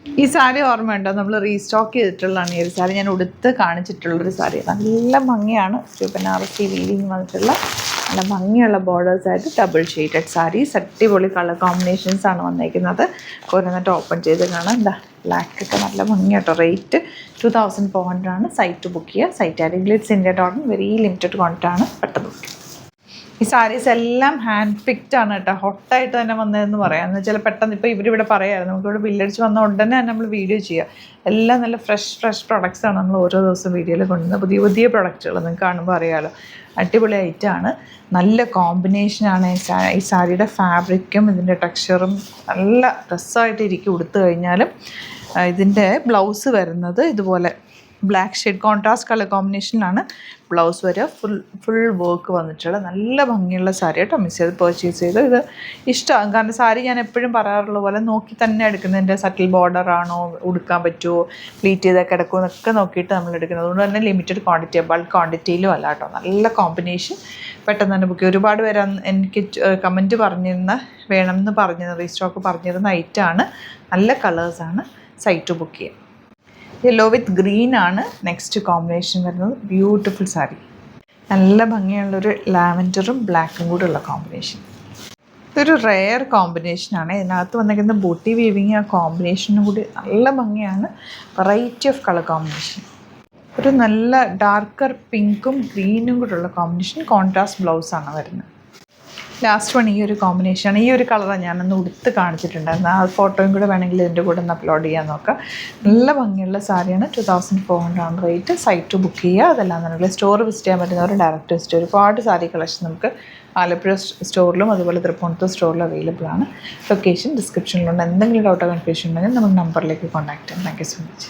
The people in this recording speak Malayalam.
ഈ സാരി ഓർമ്മയുണ്ടോ? നമ്മൾ റീസ്റ്റോക്ക് ചെയ്തിട്ടുള്ളതാണ് ഈ ഒരു സാരി. ഞാൻ ഉടുത്ത് കാണിച്ചിട്ടുള്ളൊരു സാരി. നല്ല ഭംഗിയാണ്. ബനാറസി വീവിങ് വന്നിട്ടുള്ള നല്ല ഭംഗിയുള്ള ബോർഡേഴ്സായിട്ട് ഡബിൾ ഷെയ്ഡഡ് സാരീസ്. അടിപൊളി കളർ കോമ്പിനേഷൻസ് ആണ് വന്നിരിക്കുന്നത്. കുറന്നിട്ട് ഓപ്പൺ ചെയ്ത് കാണാം. എന്താ ബ്ലാക്കൊക്കെ നല്ല ഭംഗിയാട്ടോ. റേറ്റ് 2400 ആണ്. സൈറ്റ് ബുക്ക് ചെയ്യുക. സൈറ്റ് ആരെങ്കിലും it's India dot very limited quantity ആണ്. പെട്ടെന്ന് ബുക്ക്. ഈ സാരീസ് എല്ലാം ഹാൻഡ് പിക്ഡ് ആണ് കേട്ടോ. ഹൊട്ടായിട്ട് തന്നെ വന്നതെന്ന് പറയാം. എന്ന് വെച്ചാൽ പെട്ടെന്ന് ഇപ്പോൾ ഇവരിവിടെ പറയാമായിരുന്നു, നമുക്കിവിടെ ബില്ലടിച്ച് വന്ന ഉടനെ തന്നെ നമ്മൾ വീഡിയോ ചെയ്യുക. എല്ലാം നല്ല ഫ്രഷ് പ്രൊഡക്ട്സാണ് നമ്മൾ ഓരോ ദിവസവും വീഡിയോയിൽ കൊണ്ടുവന്നത്. പുതിയ പ്രൊഡക്റ്റുകൾ നിങ്ങൾക്ക് കാണുമ്പോൾ അറിയാമല്ലോ. അടിപൊളി ഐറ്റമാണ്. നല്ല കോമ്പിനേഷനാണ് ഈ സാരിയുടെ ഫാബ്രിക്കും ഇതിൻ്റെ ടെക്സ്ചറും. നല്ല രസമായിട്ട് ഇരിക്കും ഉടുത്തു കഴിഞ്ഞാലും. ഇതിൻ്റെ ബ്ലൗസ് വരുന്നത് ഇതുപോലെ ബ്ലാക്ക് ഷെയ്ഡ് കോൺട്രാസ്റ്റ് കളർ കോമ്പിനേഷനിലാണ് ബ്ലൗസ് വരിക. ഫുൾ വർക്ക് വന്നിട്ടുള്ള നല്ല ഭംഗിയുള്ള സാരി കേട്ടോ. മിസ് ചെയ്ത് പർച്ചേസ് ചെയ്ത് ഇത് ഇഷ്ടമാകും. കാരണം സാരി ഞാൻ എപ്പോഴും പറയാറുള്ള പോലെ നോക്കി തന്നെ എടുക്കുന്നതിൻ്റെ സട്ടിൽ ബോർഡർ ആണോ, ഉടുക്കാൻ പറ്റുമോ, പ്ലീറ്റ് ചെയ്താൽ കിടക്കുമോ എന്നൊക്കെ നോക്കിയിട്ട് നമ്മൾ എടുക്കുന്നത്. അതുകൊണ്ട് തന്നെ ലിമിറ്റഡ് ക്വാണ്ടിറ്റി, ബൾക്ക് ക്വാണ്ടിറ്റിയിലും അല്ല കേട്ടോ. നല്ല കോമ്പിനേഷൻ. പെട്ടെന്ന് തന്നെ ബുക്ക് ചെയ്യും. ഒരുപാട് പേര് എനിക്ക് കമൻറ്റ് പറഞ്ഞിരുന്ന വേണമെന്ന് പറഞ്ഞിരുന്ന റീസ്റ്റോക്ക് പറഞ്ഞിരുന്ന ഐറ്റമാണ്. നല്ല കളേഴ്സാണ്. സൈറ്റ് ബുക്ക് ചെയ്യാം. യെല്ലോ വിത്ത് ഗ്രീൻ ആണ് നെക്സ്റ്റ് കോമ്പിനേഷൻ വരുന്നത്. ബ്യൂട്ടിഫുൾ സാരി. നല്ല ഭംഗിയുള്ളൊരു ലാവൻഡറും ബ്ലാക്കും കൂടെ ഉള്ള കോമ്പിനേഷൻ. ഇതൊരു റെയർ കോമ്പിനേഷനാണ്. ഇതിനകത്ത് വന്നിരിക്കുന്ന ബൂട്ടി വീവിങ് ആ കോമ്പിനേഷനും കൂടി നല്ല ഭംഗിയാണ്. Variety of colour combination. ഒരു നല്ല ഡാർക്കർ പിങ്കും ഗ്രീനും കൂടെ ഉള്ള കോമ്പിനേഷൻ. കോൺട്രാസ്റ്റ് ബ്ലൗസാണ് വരുന്നത്. ലാസ്റ്റ് വൺ ഈ ഒരു കോമ്പിനേഷനാണ്. ഈ ഒരു കളറാണ് ഞാനൊന്ന് ഉടുത്ത് കാണിച്ചിട്ടുണ്ടായിരുന്നു. ആ ഫോട്ടോയും കൂടെ വേണമെങ്കിൽ ഇതിൻ്റെ കൂടെ ഒന്ന് അപ്ലോഡ് ചെയ്യാൻ നോക്കാം. നല്ല ഭംഗിയുള്ള സാരിയാണ്. 2400 ആണ് റേറ്റ്. സൈറ്റ് ബുക്ക് ചെയ്യുക. അതെല്ലാം തന്നെ സ്റ്റോർ വിസിറ്റ് ചെയ്യാൻ പറ്റുന്നവർ ഡയറക്റ്റ് വിസിറ്റ്. ഒരുപാട് സാരി കളക്ഷൻ നമുക്ക് ആലപ്പുഴ സ്റ്റോറിലും അതുപോലെ തൃപ്പൂണിത്തുറ സ്റ്റോറിലും അവൈലബിൾ ആണ്. ലൊക്കേഷൻ ഡിസ്ക്രിപ്ഷനിലുണ്ട്. എന്തെങ്കിലും ഡൗട്ടോ കൺഫ്യൂഷൻ ഉണ്ടെങ്കിൽ നമുക്ക് നമ്പറിലേക്ക് കോൺടാക്ട് ചെയ്യാം. Thank you so much.